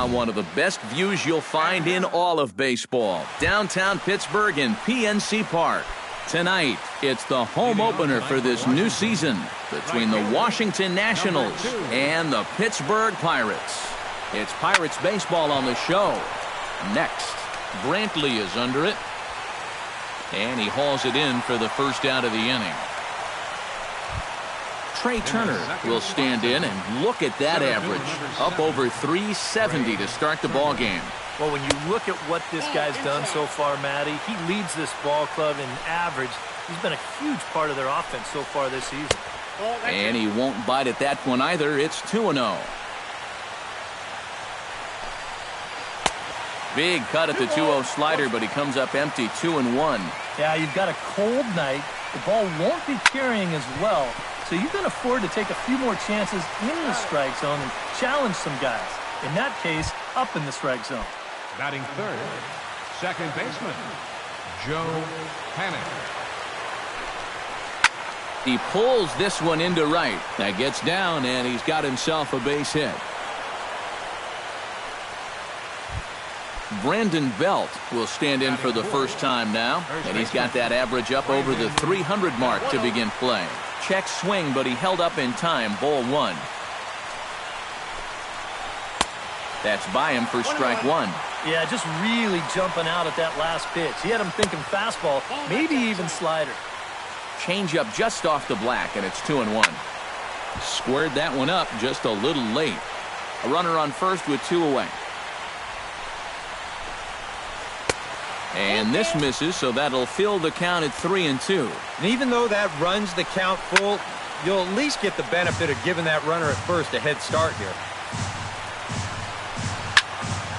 One of the best views you'll find in all of baseball. Downtown Pittsburgh in PNC Park. Tonight, it's the home opener for this new season between the Washington Nationals and the Pittsburgh Pirates. It's Pirates baseball on the show. Next, Brantley is under it. And he hauls it in for the first out of the inning. Trey Turner will stand in, and look at that average. Up over 370 to start the ball game. Well, when you look at what this guy's done so far, Matty, he leads this ball club in average. He's been a huge part of their offense so far this season. And he won't bite at that one either. It's 2-0. Big cut at the 2-0 slider, but he comes up empty, 2-1. Yeah, you've got a cold night. The ball won't be carrying as well, so you can afford to take a few more chances in the strike zone and challenge some guys. In that case, up in the strike zone. Batting third, second baseman, Joe Hannon. He pulls this one into right. That gets down, and he's got himself a base hit. Brandon Belt will stand in for the first time now, and he's got that average up over the 300 mark to begin play. Check swing, but he held up in time. Ball one. That's by him for strike one. Yeah, just really jumping out at that last pitch. He had him thinking fastball, maybe even slider. Changeup just off the black, and it's 2-1. Squared that one up just a little late. A runner on first with two away. And this misses, so that'll fill the count at 3-2. And even though that runs the count full, you'll at least get the benefit of giving that runner at first a head start here.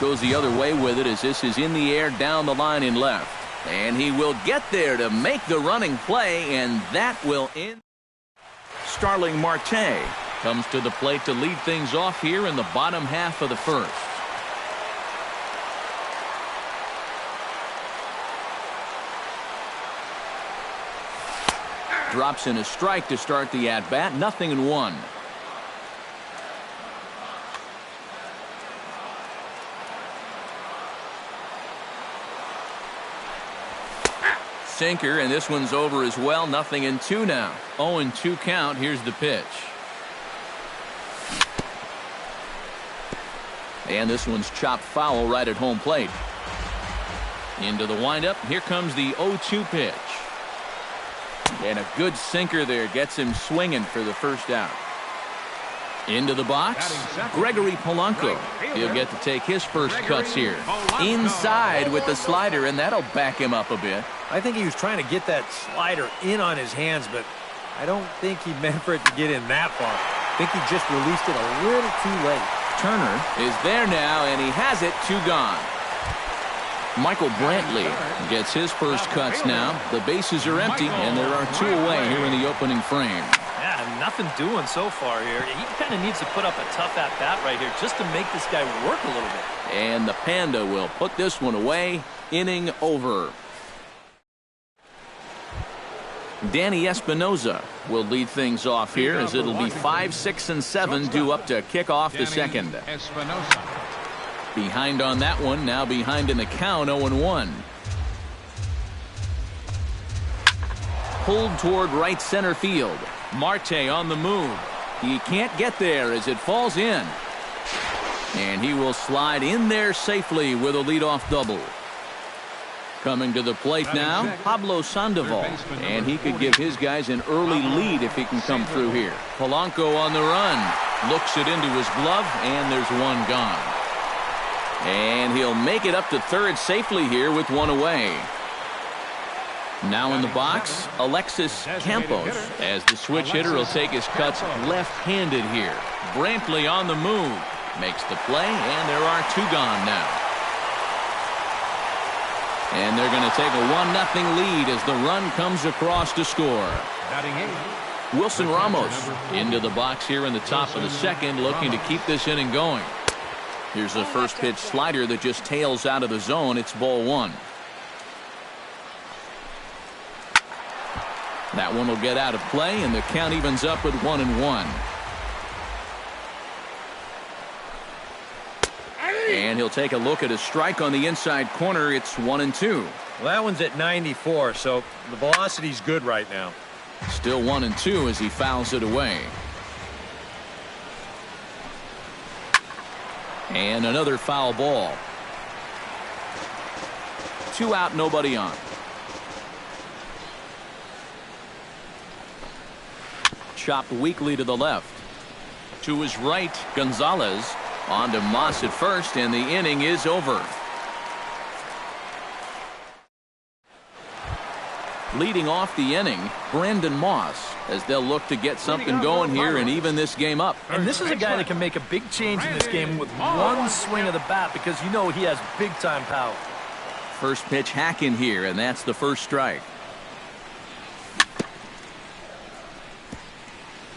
Goes the other way with it as this is in the air down the line in left. And he will get there to make the running play, and that will end. Starling Marte comes to the plate to lead things off here in the bottom half of the first. Drops in a strike to start the at-bat. 0-1. Sinker, and this one's over as well. 0-2 now. 0-2 count. Here's the pitch. And this one's chopped foul right at home plate. Into the windup. Here comes the 0-2 pitch. And a good sinker there gets him swinging for the first out. Into the box, Gregory Polanco. He'll get to take his first cuts here. Inside with the slider, and that'll back him up a bit. I think he was trying to get that slider in on his hands, but I don't think he meant for it to get in that far. I think he just released it a little too late. Turner is there now, and he has it. 2 gone. Michael Brantley gets his first cuts now. The bases are empty, and there are 2 away here in the opening frame. Yeah, nothing doing so far here. He kind of needs to put up a tough at-bat right here just to make this guy work a little bit. And the Panda will put this one away. Inning over. Danny Espinoza will lead things off here as it'll be 5, 6, and 7 due up to kick off the second. Behind on that one, now behind in the count, 0-1. Pulled toward right center field. Marte on the move. He can't get there as it falls in. And he will slide in there safely with a leadoff double. Coming to the plate now, Pablo Sandoval. And he could give his guys an early lead if he can come through here. Polanco on the run. Looks it into his glove, and there's one gone. And he'll make it up to third safely here with 1 away. Now in the box, Alexis Campos, as the switch hitter will take his cuts left-handed here. Brantley on the move. Makes the play, and there are 2 gone now. And they're going to take a 1-0 lead as the run comes across to score. Wilson Ramos into the box here in the top of the second, looking to keep this inning going. Here's the first pitch slider that just tails out of the zone. It's ball 1. That one will get out of play, and the count evens up at 1-1. And he'll take a look at a strike on the inside corner. It's 1-2. Well, that one's at 94, so the velocity's good right now. Still 1-2 as he fouls it away. And another foul ball. 2 out, nobody on. Chopped weakly to the left. To his right, Gonzalez. On to Moss at first, and the inning is over. Leading off the inning, Brandon Moss, as they'll look to get something going here and even this game up. And this is a guy that can make a big change in this game with one swing of the bat, because you know he has big-time power. First pitch hacking here, and that's the first strike.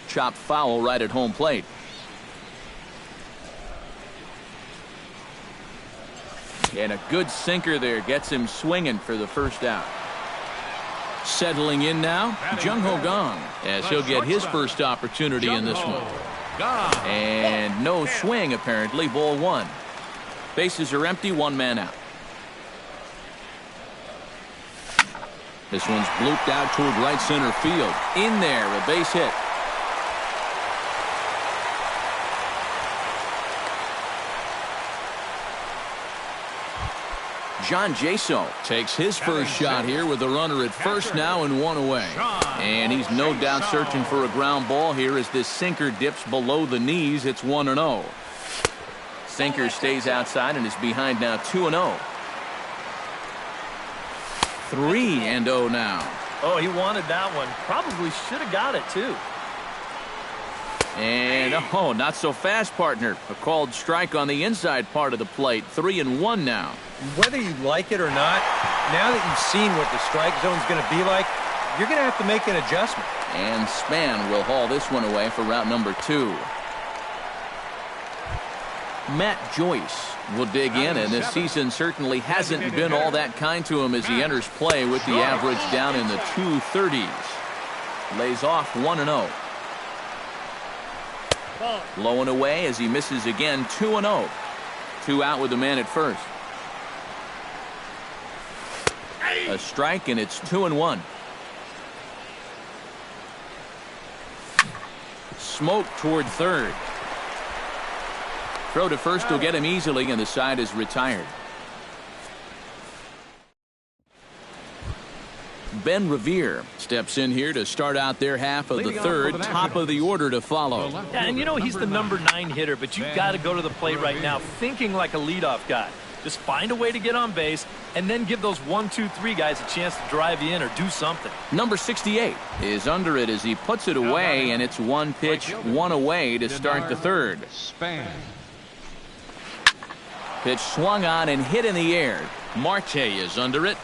Chopped foul right at home plate. And a good sinker there gets him swinging for the first out. Settling in now, Jung Ho Gong, as he'll get his first opportunity in this one. And no swing, apparently. Ball 1. Bases are empty, 1 man out. This one's blooped out toward right center field. In there, a base hit. John Jaso takes his first shot here with a runner at first now and 1 away. And he's no doubt searching for a ground ball here as this sinker dips below the knees. It's 1-0. Sinker stays outside and is behind now 2-0. 3-0 now. Oh, he wanted that one. Probably should have got it, too. And, oh, not so fast, partner. A called strike on the inside part of the plate. 3-1 now. Whether you like it or not, now that you've seen what the strike zone's going to be like, you're going to have to make an adjustment. And Span will haul this one away for route number 2. Matt Joyce will dig in, and this season certainly hasn't been all that kind to him as he enters play with the average down in the 230s. Lays off 1-0. Low and away as he misses again. 2-0. 2 out with the man at first. A strike, and it's 2-1. Smoke toward third. Throw to first will get him easily, and the side is retired. Ben Revere steps in here to start out their half of the third. Top of the order to follow. Yeah, and you know he's the number 9 hitter, but you've got to go to the plate right now thinking like a leadoff guy. Just find a way to get on base and then give those 1, 2, 3 guys a chance to drive you in or do something. Number 68 is under it as he puts it away, and it's 1 pitch, 1 away to start the third. Pitch swung on and hit in the air. Marte is under it.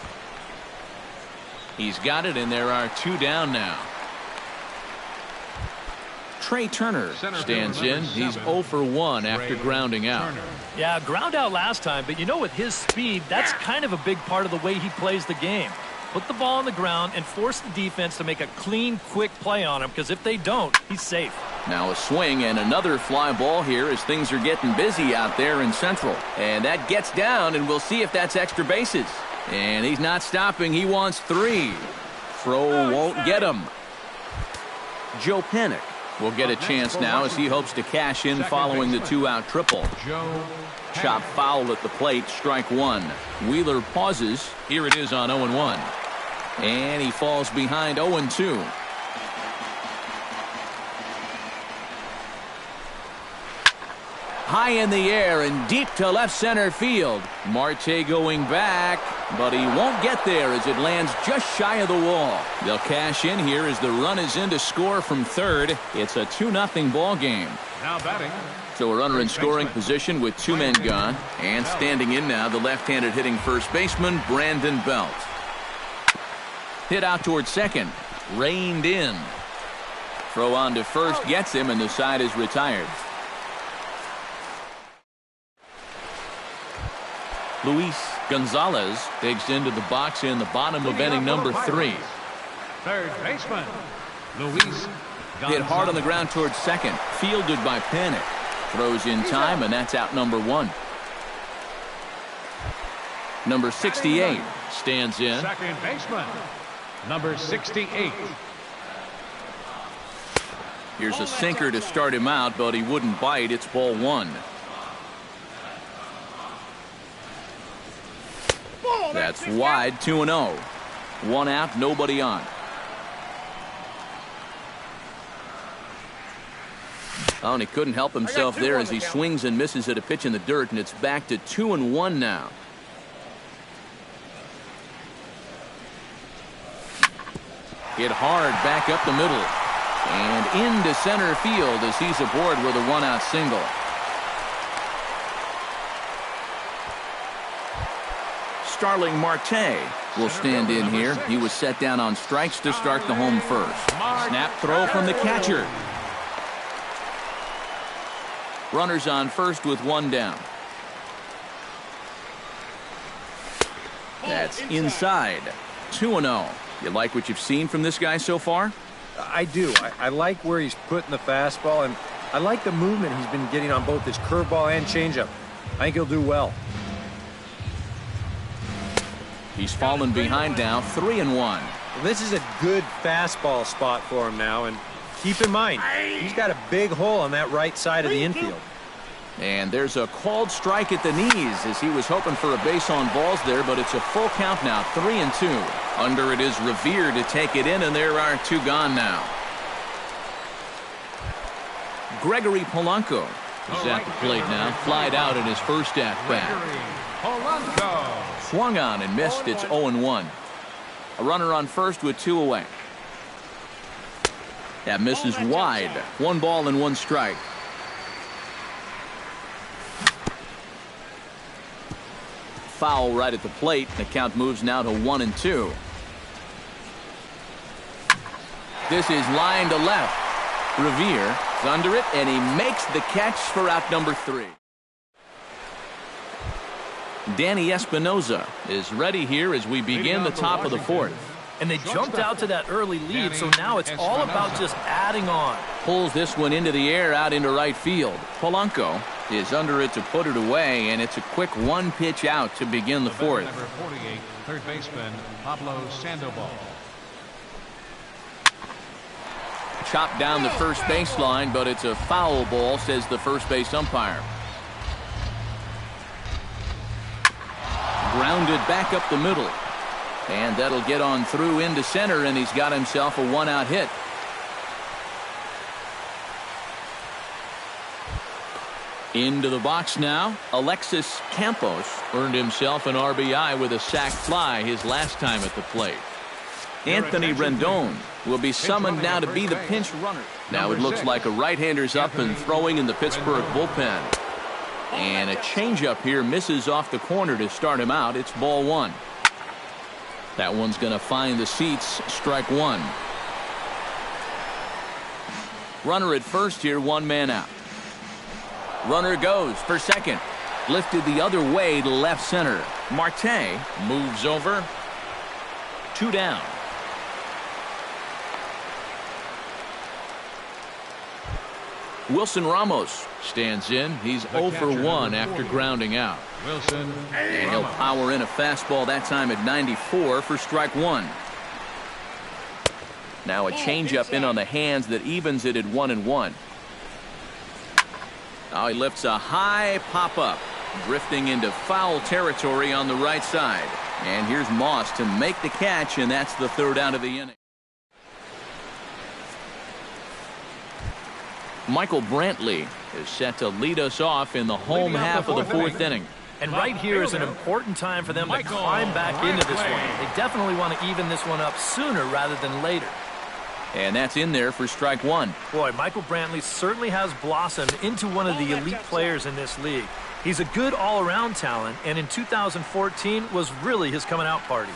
He's got it, and there are 2 down now. Trey Turner stands in. He's 0 for 1 after grounding out. Yeah, ground out last time, but you know, with his speed, that's kind of a big part of the way he plays the game. Put the ball on the ground and force the defense to make a clean, quick play on him, because if they don't, he's safe. Now a swing and another fly ball here as things are getting busy out there in Central. And that gets down, and we'll see if that's extra bases. And he's not stopping. He wants 3. Throw won't get him. Joe Panic will get a chance now as he hopes to cash in following the 2-out triple. Chop foul at the plate, strike 1. Wheeler pauses. Here it is on 0-1. And he falls behind 0-2. High in the air and deep to left center field. Marte going back, but he won't get there as it lands just shy of the wall. They'll cash in here as the run is in to score from third. It's a 2-0 ball game. Now batting. So a runner in scoring position with 2 men gone. And standing in now, the left-handed hitting first baseman, Brandon Belt. Hit out towards second. Reined in. Throw on to first gets him, and the side is retired. Luis Gonzalez digs into the box in the bottom of inning number 3. Third baseman, Luis. Hit hard on the ground towards second. Fielded by Panic. Throws in time, and that's out number 1. Number 68 stands in. Second baseman, number 68. Here's a sinker to start him out, but he wouldn't bite. It's ball one. That's wide, 2-0. One out, nobody on. Oh, and he couldn't help himself there as he swings and misses at a pitch in the dirt, and it's back to 2-1 now. Hit hard back up the middle and into center field as he's aboard with a one-out single. Starling Marte will stand in here. He was set down on strikes to start the home first. Snap throw from the catcher. Runners on first with one down. That's inside. 2-0. You like what you've seen from this guy so far? I do. I like where he's putting the fastball, and I like the movement he's been getting on both his curveball and changeup. I think he'll do well. He's fallen behind now, 3-1. Well, this is a good fastball spot for him now, and keep in mind, he's got a big hole on that right side of the infield. And there's a called strike at the knees as he was hoping for a base on balls there, but it's a full count now, 3-2. Under it is Revere to take it in, and there are two gone now. Gregory Polanco is at the plate now, flied out in his first at-bat. Polanco. Swung on and missed. It's 0-1. A runner on first with two away. That misses wide. 1 ball and 1 strike. Foul right at the plate. The count moves now to 1-2. This is line to left. Revere is under it, and he makes the catch for out number 3. Danny Espinoza is ready here as we begin the top of the 4th. And they jumped out to that early lead, so now it's all about just adding on. Pulls this one into the air out into right field. Polanco is under it to put it away, and it's a quick 1 pitch out to begin the 4th. Number 48, third baseman, Pablo Sandoval. Chopped down the first baseline, but it's a foul ball, says the first base umpire. Grounded back up the middle. And that'll get on through into center, and he's got himself a 1-out hit. Into the box now. Alexis Campos earned himself an RBI with a sac fly his last time at the plate. Anthony Rendon will be summoned now to be the pinch runner. Now it looks like a right-hander's up and throwing in the Pittsburgh bullpen. And a changeup here misses off the corner to start him out. It's ball 1. That one's going to find the seats. Strike 1. Runner at first here, 1 man out. Runner goes for second. Lifted the other way to left center. Marte moves over. 2 down. Wilson Ramos stands in. He's 0 for 1 after grounding out. Wilson. And he'll power in a fastball that time at 94 for strike 1. Now a changeup in on the hands that evens it at 1-1. Now he lifts a high pop-up, drifting into foul territory on the right side. And here's Moss to make the catch, and that's the 3rd out of the inning. Michael Brantley is set to lead us off in the home half of the 4th inning. And right here is an important time for them to climb back into this one. They definitely want to even this one up sooner rather than later. And that's in there for strike 1. Boy, Michael Brantley certainly has blossomed into one of the elite players in this league. He's a good all-around talent, and in 2014 was really his coming-out party.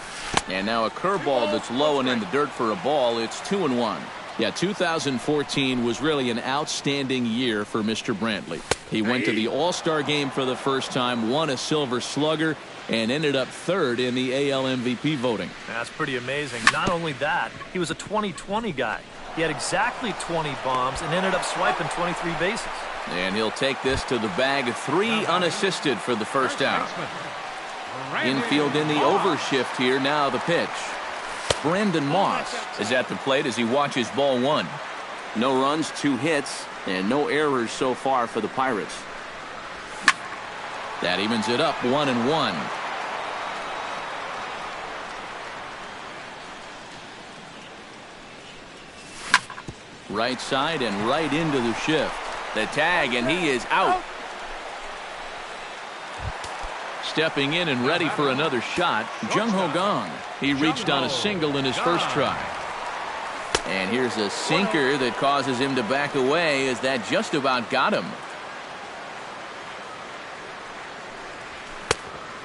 And now a curveball that's low and in the dirt for a ball. It's 2-1. Yeah, 2014 was really an outstanding year for Mr. Brantley. He went to the All-Star game for the first time, won a Silver Slugger, and ended up 3rd in the AL MVP voting. That's pretty amazing. Not only that, he was a 20-20 guy. He had exactly 20 bombs and ended up swiping 23 bases. And he'll take this to the bag, 3 unassisted for the first out. Infield in the overshift here. Now the pitch. Brandon Moss is at the plate as he watches ball one. No runs, 2 hits, and no errors so far for the Pirates. That evens it up 1-1. Right side and right into the shift. The tag, and he is out. Stepping in and ready for another shot, Jung Ho Gong. He reached on a single in his first try. And here's a sinker that causes him to back away as that just about got him.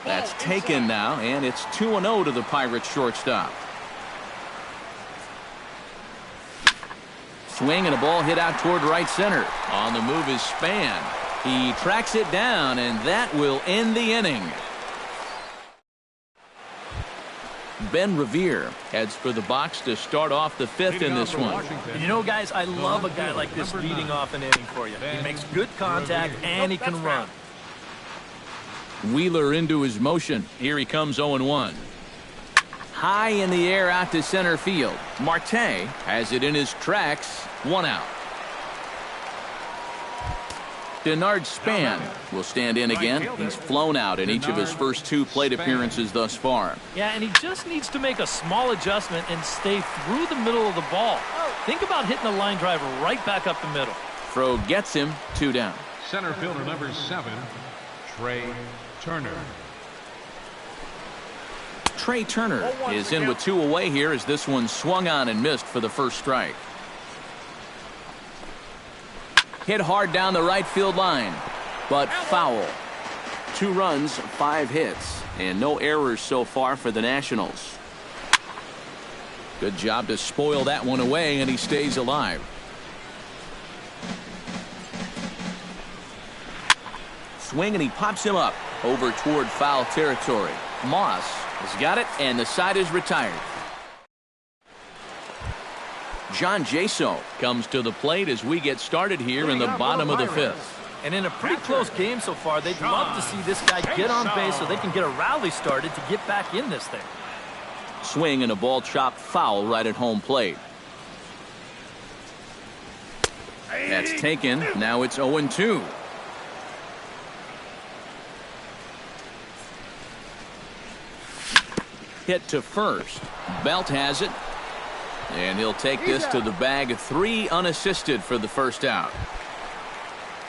That's taken now, and it's 2-0 to the Pirates shortstop. Swing and a ball hit out toward right center. On the move is Span. He tracks it down, and that will end the inning. Ben Revere heads for the box to start off the 5th in this one. And you know, guys, I love a guy like this leading off an inning for you. He makes good contact, and he can run. Wheeler into his motion. Here he comes 0-1. High in the air out to center field. Marte has it in his tracks. 1 out. Denard Span will stand in again. He's flown out in each of his first 2 plate appearances thus far. Yeah, and he just needs to make a small adjustment and stay through the middle of the ball. Think about hitting a line drive right back up the middle. Throw gets him. 2 down. Center fielder number 7, Trey Turner. Trey Turner is in with 2 away here as this one swung on and missed for the first strike. Hit hard down the right field line, but foul. 2 runs, 5 hits, and no errors so far for the Nationals. Good job to spoil that one away, and he stays alive. Swing, and he pops him up over toward foul territory. Moss has got it, and the side is retired. John Jaso comes to the plate as we get started here in the bottom of the 5th. And in a pretty close game so far, they'd love to see this guy get on base so they can get a rally started to get back in this thing. Swing and a ball chopped foul right at home plate. That's taken. Now it's 0-2. Hit to first. Belt has it. And he'll take this to the bag. 3 unassisted for the first out.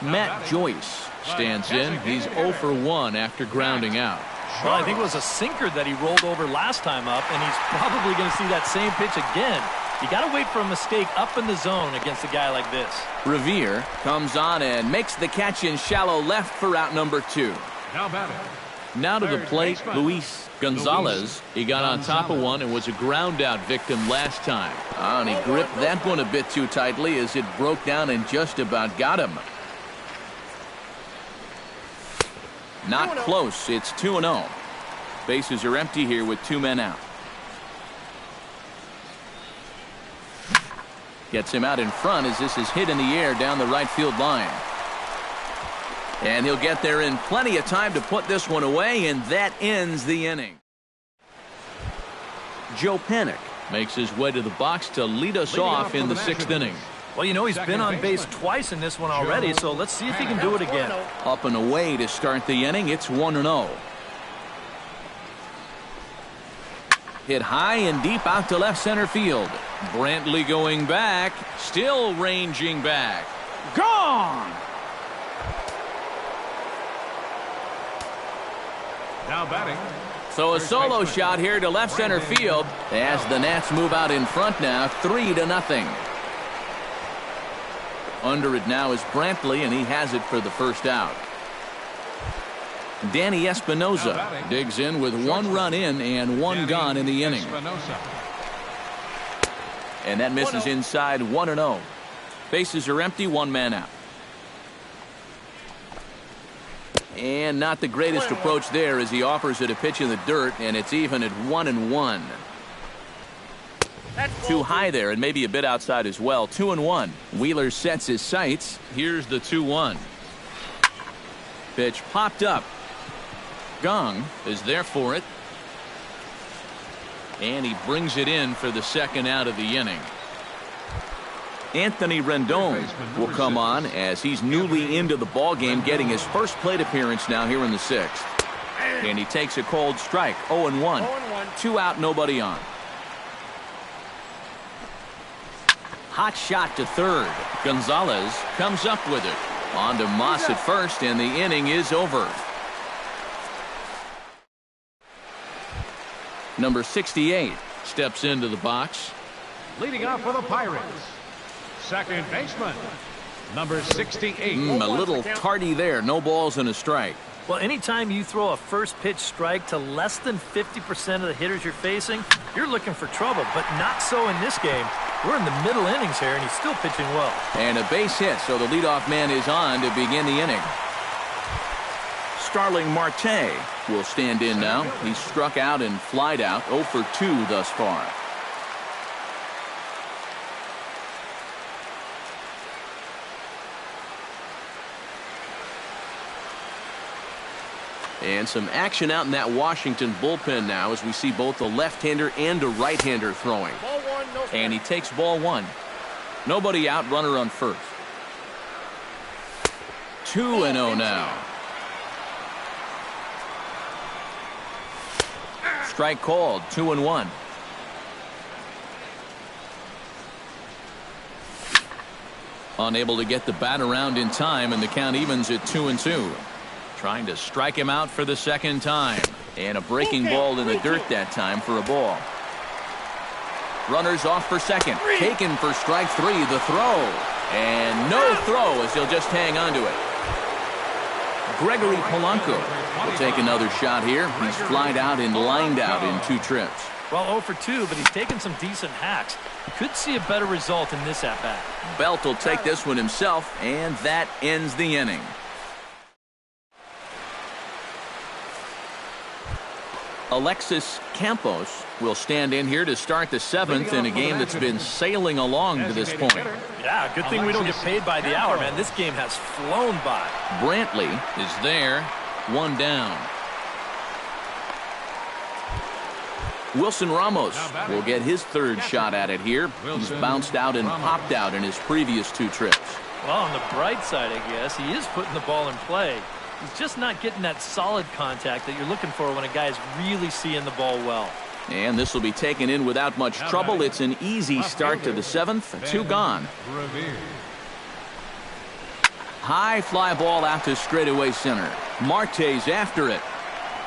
Matt Joyce stands in. He's 0 for 1 after grounding out. Well, I think it was a sinker that he rolled over last time up, and he's probably going to see that same pitch again. You got to wait for a mistake up in the zone against a guy like this. Revere comes on and makes the catch in shallow left for out number 2. Now to the plate, Luis Gonzalez. He got on top of one and was a ground out victim last time. And he gripped that one a bit too tightly as it broke down and just about got him. Not close. It's 2-0. Bases are empty here with 2 men out. Gets him out in front as this is hit in the air down the right field line. And he'll get there in plenty of time to put this one away, and that ends the inning. Joe Panik makes his way to the box to lead us off in the 6th inning. Well, you know, he's been on base twice in this one already, so let's see if he can do it again. Up and away to start the inning. It's 1-0. Hit high and deep out to left center field. Brantley going back, still ranging back. Gone! Now batting. So a solo shot here to left center field as the Nats move out in front now, 3-0. Under it now is Brantley, and he has it for the first out. Danny Espinoza digs in with 1 run in and 1 gone in the inning. And that misses inside. 1-0. Bases are empty, 1 man out. And not the greatest approach there as he offers it a pitch in the dirt, and it's even at 1-1. Too high there and maybe a bit outside as well. 2-1. Wheeler sets his sights. Here's the 2-1. Pitch popped up. Gong is there for it. And he brings it in for the second out of the inning. Anthony Rendon will come on as he's newly into the ball game, getting his first plate appearance now here in the sixth. And he takes a cold strike. 0-1. 2 out, nobody on. Hot shot to third. Gonzalez comes up with it. On to Moss at first, and the inning is over. Number 68 steps into the box. Leading off for the Pirates, second baseman, number 68. A little tardy there. No balls and a strike. Well, anytime you throw a first pitch strike to less than 50% of the hitters you're facing, you're looking for trouble, but not so in this game. We're in the middle innings here, and he's still pitching well. And a base hit, so the leadoff man is on to begin the inning. Starling Marte will stand in now. He's struck out and flied out, 0 for 2 thus far. And some action out in that Washington bullpen now as we see both a left-hander and a right-hander throwing. And he takes ball 1. Nobody out, runner on first. 2-0 now. Strike called, 2-1. Unable to get the bat around in time, and the count evens at 2-2. Trying to strike him out for the second time. And a breaking ball in the dirt that time for a ball. Runners off for second. Taken for strike 3. The throw. And no throw as he'll just hang on to it. Gregory Polanco will take another shot here. He's flied out and lined out in 2 trips. Well, 0 for 2, but he's taken some decent hacks. Could see a better result in this at-bat. Belt will take this one himself, and that ends the inning. Alexis Campos will stand in here to start the 7th in a game that's been sailing along to this point. Yeah, good thing we don't get paid by the hour, man. This game has flown by. Brantley is there, 1 down. Wilson Ramos will get his 3rd shot at it here. He's bounced out and popped out in his previous 2 trips. Well, on the bright side, I guess, he is putting the ball in play. He's just not getting that solid contact that you're looking for when a guy's really seeing the ball well. And this will be taken in without much trouble. It's an easy start to the 7th. 2 gone. High fly ball out to straightaway center. Marte's after it.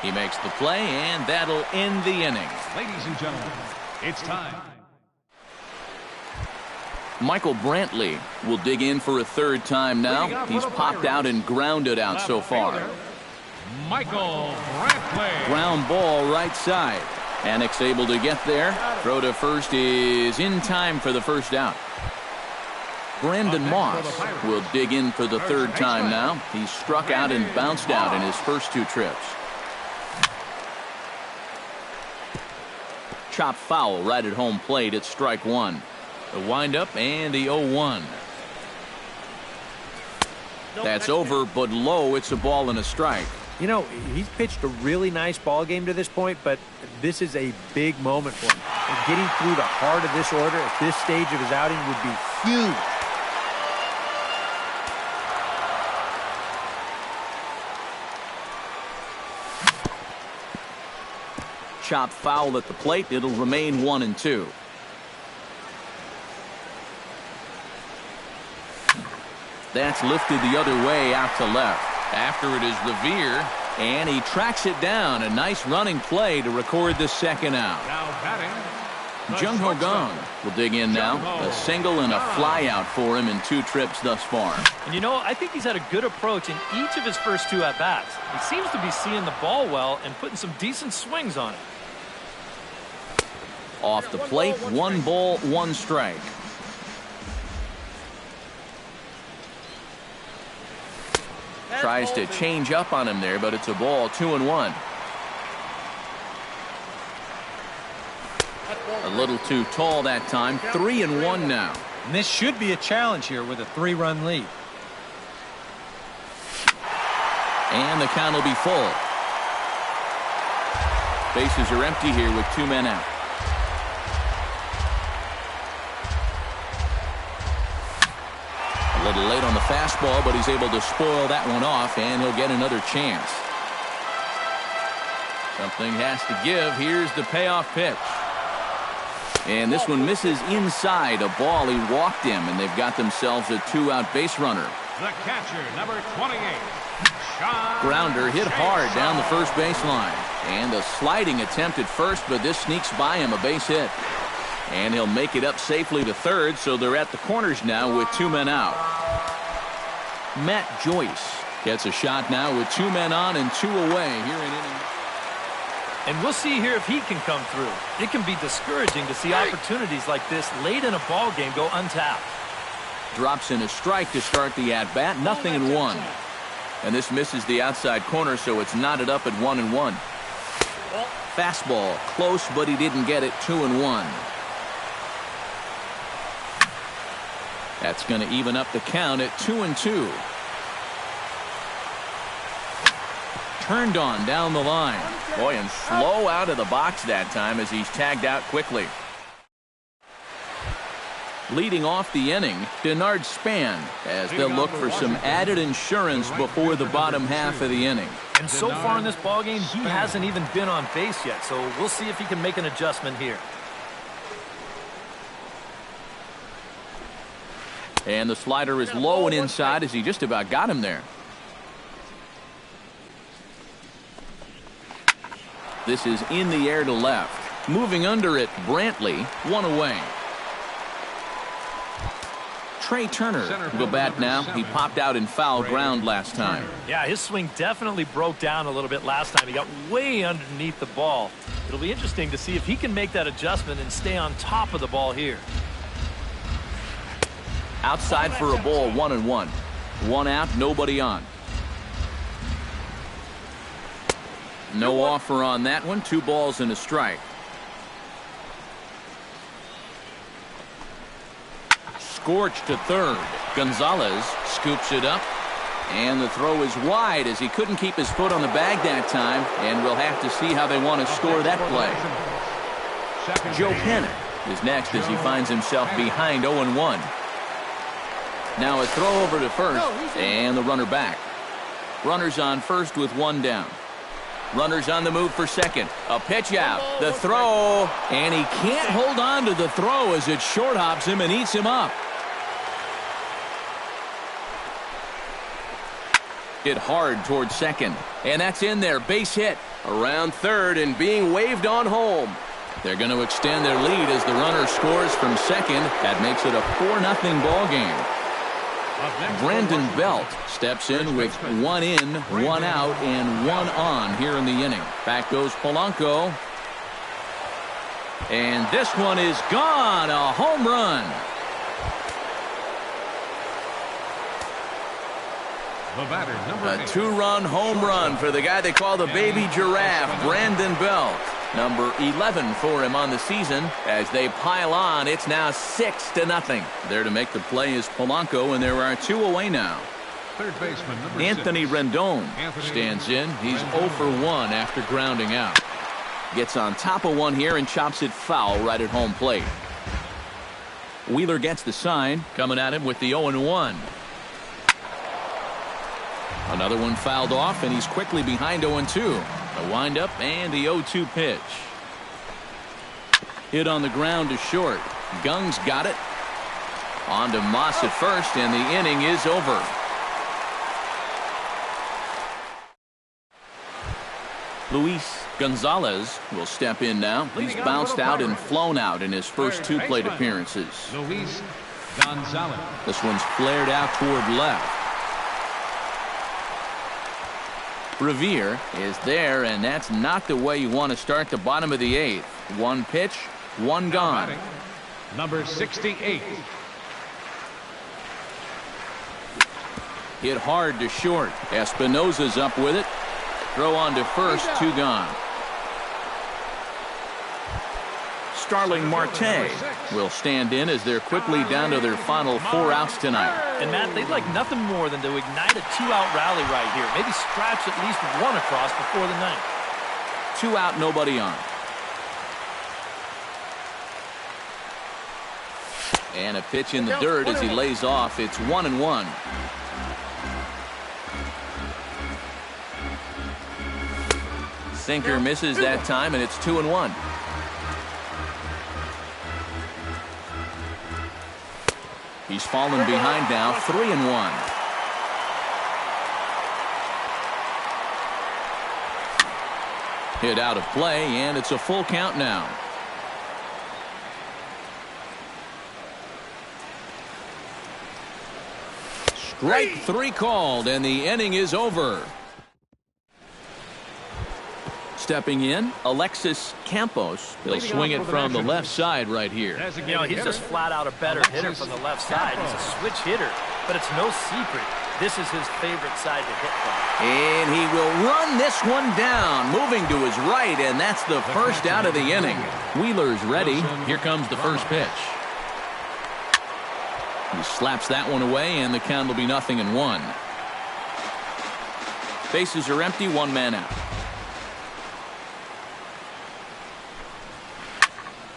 He makes the play, and that'll end the inning. Ladies and gentlemen, it's time. Michael Brantley will dig in for a 3rd time now. He's popped out and grounded out so far. Michael Brantley. Ground ball right side. Annex able to get there. Throw to first is in time for the first out. Brandon Moss will dig in for the 3rd time now. He's struck out and bounced out in his first 2 trips. Chop foul right at home plate at strike 1. The windup and the 0-1. That's over, but low. It's a ball and a strike. You know, he's pitched a really nice ball game to this point, but this is a big moment for him. And getting through the heart of this order at this stage of his outing would be huge. Chop foul at the plate. It'll remain 1-2. That's lifted the other way out to left. After it is Revere, and he tracks it down. A nice running play to record the 2nd out. Now batting, Jung Ho Gong will dig in now. A single and a fly out for him in 2 trips thus far. And you know, I think he's had a good approach in each of his first 2 at-bats. He seems to be seeing the ball well and putting some decent swings on it. Off the plate, 1 ball, 1 strike. Tries to change up on him there, but it's a ball. 2-1. A little too tall that time. 3-1 now. And this should be a challenge here with a 3-run lead. And the count will be full. Bases are empty here with 2 men out. A little late on the fastball, but he's able to spoil that one off, and he'll get another chance. Something has to give. Here's the payoff pitch. And this one misses inside. A ball he walked him, and they've got themselves a 2-out base runner. The catcher, number 28. Grounder hit hard down the first baseline. And a sliding attempt at first, but this sneaks by him, a base hit. And he'll make it up safely to third, so they're at the corners now with 2 men out. Matt Joyce gets a shot now with 2 men on and 2 away here in inning. And we'll see here if he can come through. It can be discouraging to see opportunities like this late in a ball game go untapped. Drops in a strike to start the at-bat, 0-1. And this misses the outside corner, so it's knotted up at 1-1. Fastball, close, but he didn't get it, 2-1. That's going to even up the count at 2-2. Turned on down the line. Boy, and slow out of the box that time as he's tagged out quickly. Leading off the inning, Denard Span, as they'll look for some added insurance before the bottom half of the inning. And so far in this ballgame, he hasn't even been on base yet, so we'll see if he can make an adjustment here. And the slider is low and inside as he just about got him there. This is in the air to left. Moving under it, Brantley, 1 away. Trey Turner will go bat now. He popped out in foul ground last time. Yeah, his swing definitely broke down a little bit last time. He got way underneath the ball. It'll be interesting to see if he can make that adjustment and stay on top of the ball here. Outside for a ball, 1-1. 1 out, nobody on. No offer on that one. 2 balls and a strike. Scorched to third. Gonzalez scoops it up. And the throw is wide as he couldn't keep his foot on the bag that time. And we'll have to see how they want to score that play. Joe Panic is next as he finds himself behind 0-1. Now a throw over to first. And the runner back. Runners on first with 1 down. Runners on the move for second. A pitch out. The throw. And he can't hold on to the throw as it short hops him and eats him up. Hit hard towards second. And that's in there. Base hit. Around third and being waved on home. They're going to extend their lead as the runner scores from second. That makes it a 4-0 ball game. Brandon Belt steps in with 1 in, 1 out, and 1 on here in the inning. Back goes Polanco. And this one is gone. A home run. A 2-run home run for the guy they call the baby giraffe, Brandon Belt. Number 11 for him on the season. As they pile on, it's now 6-0. There to make the play is Polanco, and there are 2 away now. Third baseman, number Anthony 6. Rendon stands in. He's 0 for 1 after grounding out. Gets on top of one here and chops it foul right at home plate. Wheeler gets the sign, coming at him with the 0-1. Another one fouled off, and he's quickly behind 0-2. The windup and the 0-2 pitch. Hit on the ground to short. Gung's got it. On to Moss at first, and the inning is over. Luis Gonzalez will step in now. He's bounced out and flown out in his first 2 plate appearances. Luis Gonzalez. This one's flared out toward left. Revere is there, and that's not the way you want to start the bottom of the 8th. 1 pitch, 1 gone. Number 68. Hit hard to short. Espinosa's up with it. Throw on to first, 2 gone. Starling Marte will stand in as they're quickly down to their final 4 outs tonight. And Matt, they'd like nothing more than to ignite a 2-out rally right here. Maybe scratch at least 1 across before the 9th. 2 out, nobody on. And a pitch in the dirt as he lays off. It's 1-1. Sinker misses that time, and it's 2-1. He's fallen behind now, 3-1. Hit out of play, and it's a full count now. Strike 3 called, and the inning is over. Stepping in, Alexis Campos. He'll swing it from the left side right here. You know, he's just flat out a better hitter from the left side. He's a switch hitter, but it's no secret this is his favorite side to hit from. And he will run this one down, moving to his right, and that's the first out of the inning. Wheeler's ready. Here comes the first pitch. He slaps that one away, and the count will be 0-1. Bases are empty, 1 man out.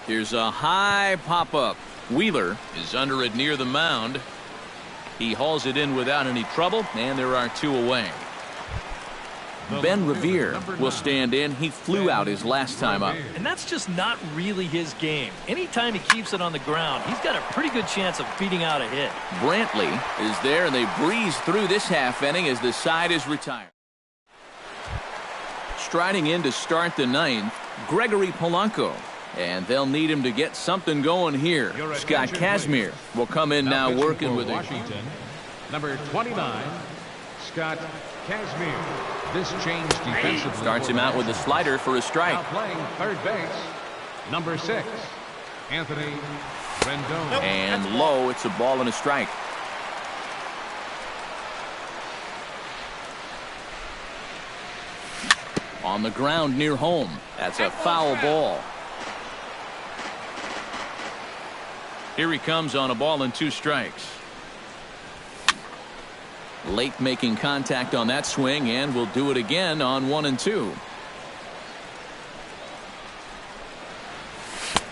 Here's a high pop-up. Wheeler is under it near the mound. He hauls it in without any trouble, and there are 2 away. Ben Revere will stand in. He flew out his last time up. And that's just not really his game. Anytime he keeps it on the ground, he's got a pretty good chance of beating out a hit. Brantley is there, and they breeze through this half inning as the side is retired. Striding in to start the 9th, Gregory Polanco. And they'll need him to get something going here. Scott Kazmir will come in now working with Washington. Number 29, Scott Kazmir. This change defensively. Starts him out with a slider for a strike. Now playing third base, number 6, Anthony Rendon. And low, it's a ball and a strike. On the ground near home. That's a foul ball. Here he comes on a ball and 2 strikes. Late making contact on that swing, and will do it again on 1 and 2.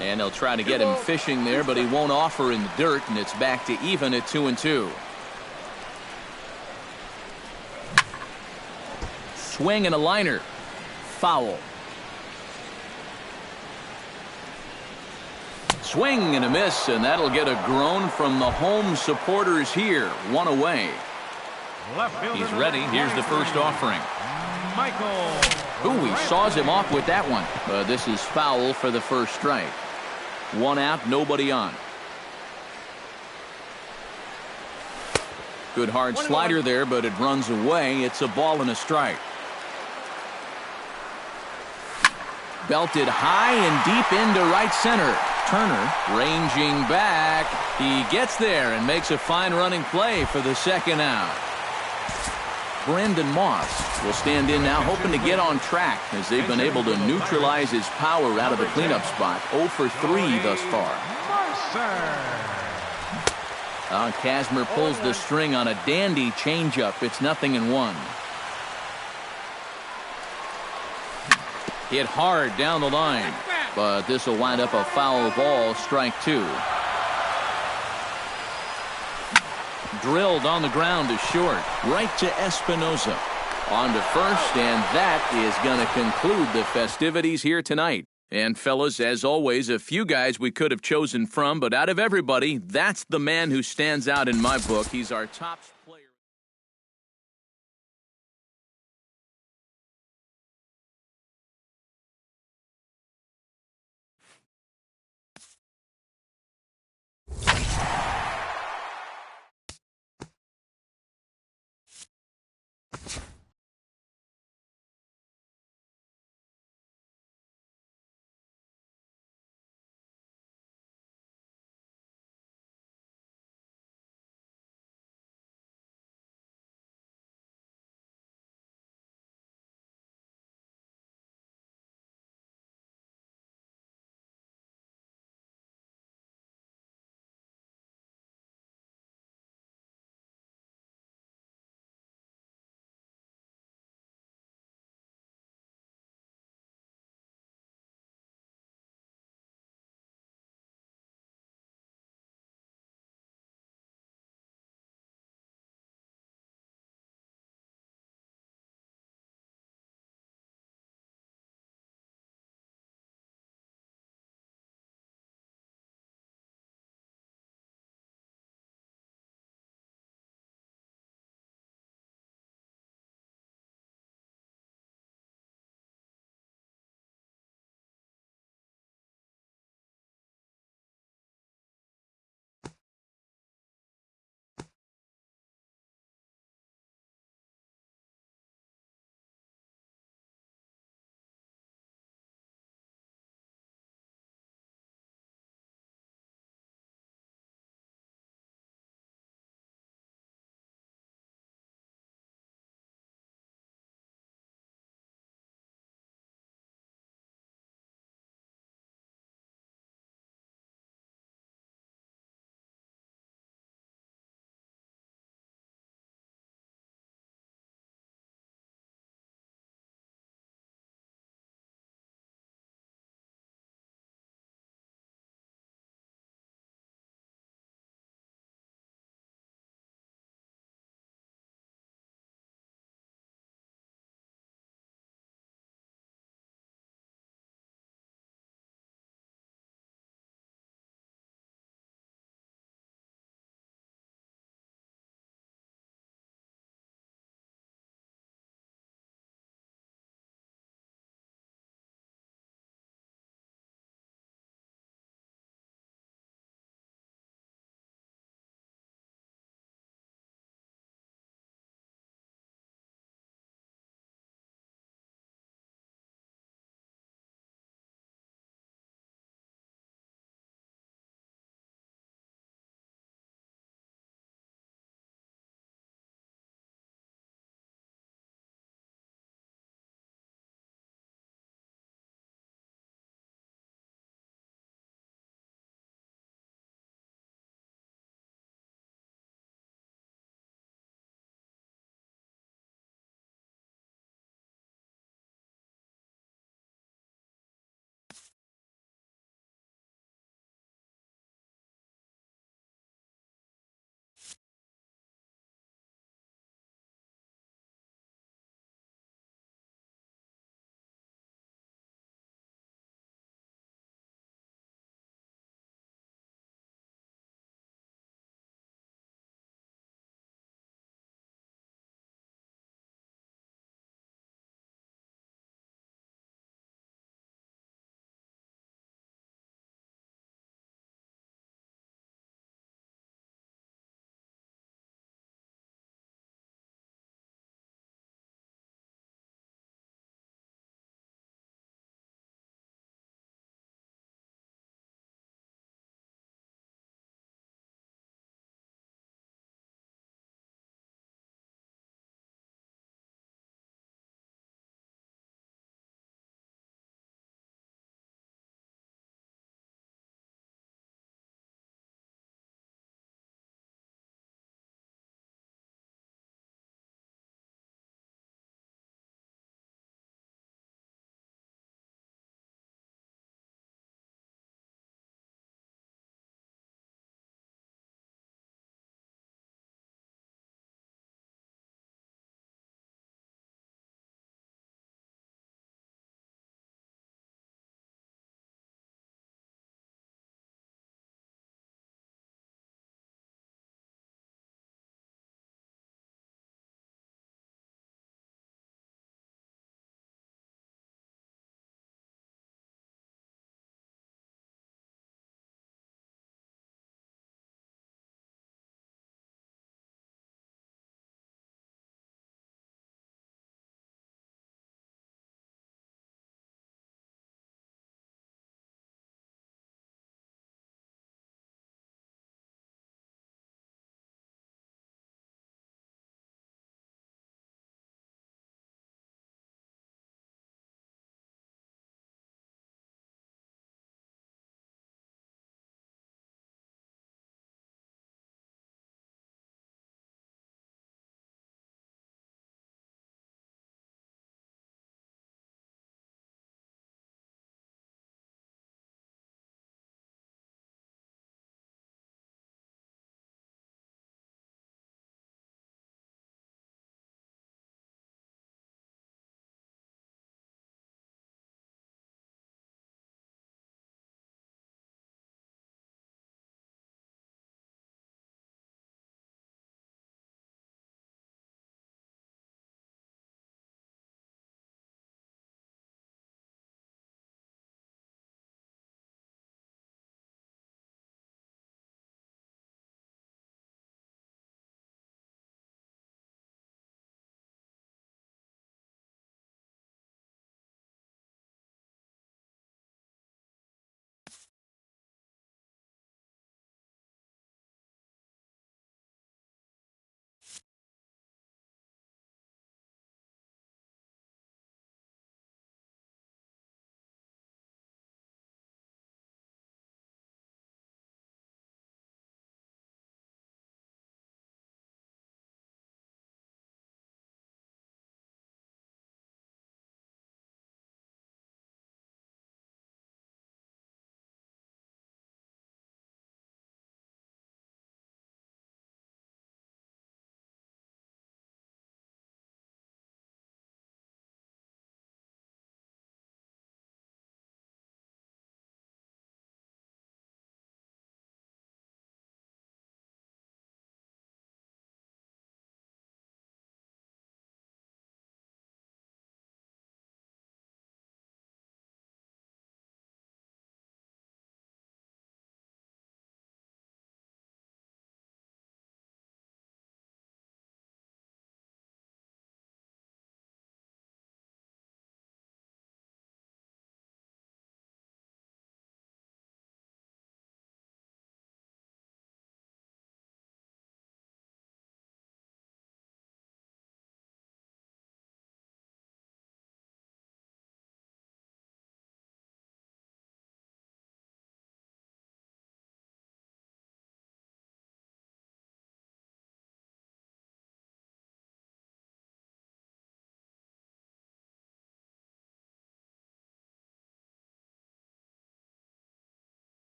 And they'll try to get him fishing there, but he won't offer in the dirt, and it's back to even at 2 and 2. Swing and a liner. Foul. Swing and a miss, and that'll get a groan from the home supporters here. 1 away. He's ready. Here's the first offering. Ooh, he saws him off with that one. This is foul for the first strike. 1 out, nobody on. Good hard slider there, but it runs away. It's a ball and a strike. Belted high and deep into right center. Turner ranging back. He gets there and makes a fine running play for the 2nd out. Brandon Moss will stand in now, hoping to get on track as they've been able to neutralize his power out of the cleanup spot. 0 for 3 thus far. Kazmir pulls the string on a dandy changeup. It's 0-1. Hit hard down the line, but this will wind up a foul ball, strike 2. Drilled on the ground to short, right to Espinoza. On to first, and that is going to conclude the festivities here tonight. And fellas, as always, a few guys we could have chosen from, but out of everybody, that's the man who stands out in my book. He's our top